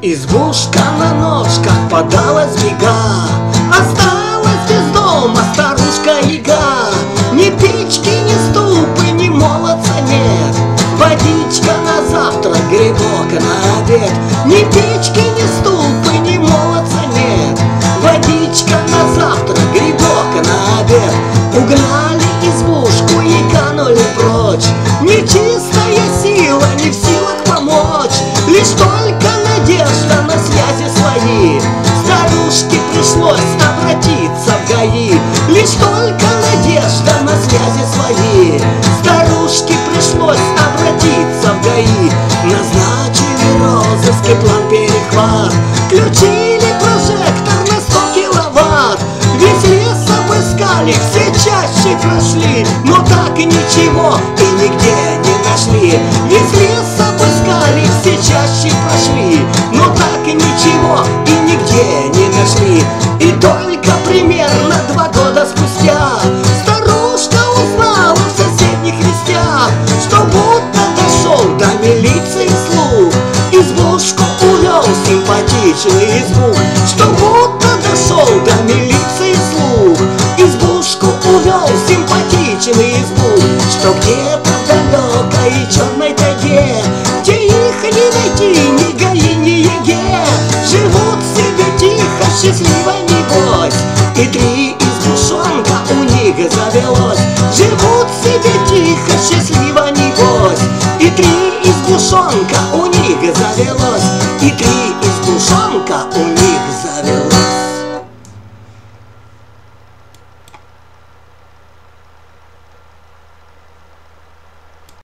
Избушка на ножках подалась бега, осталась без дома старушка-яга. Ни печки, ни ступы, ни молодца нет, водичка на завтрак, грибок на обед. Ни печки, ни ступы, ни молодца нет, водичка на завтрак, грибок на обед. Угнали избушку и канули прочь, нечистая сила не в силах помочь. Лишь только надежда на связи свои, старушке пришлось обратиться в ГАИ. Лишь только надежда на связи свои, старушке пришлось обратиться в ГАИ. Назначили розыск и план перехват, включили прожектор на 100 киловатт. Весь лес обыскали, все чаще прошли, но так и ничего и нигде не нашли. Весь лес обыскали, все чаще прошли, но так и ничего и нигде не нашли. И только примерно 2 года спустя старушка узнала в соседних вестях, что будто дошел до милиции слух. Избушку увел симпатичный звук, что будто дошел до милиции слух. Избушку увел симпатичный звук, что где-то в далекой черной тайге, где их не найти ни ГАИ, ни ЕГЭ, живут себе тихо, счастливо небось, и 3 избушонка у них завелось. Живут себе тихо, счастливо небось, и 3 избушонка у них завелось, и 3 избушонка у них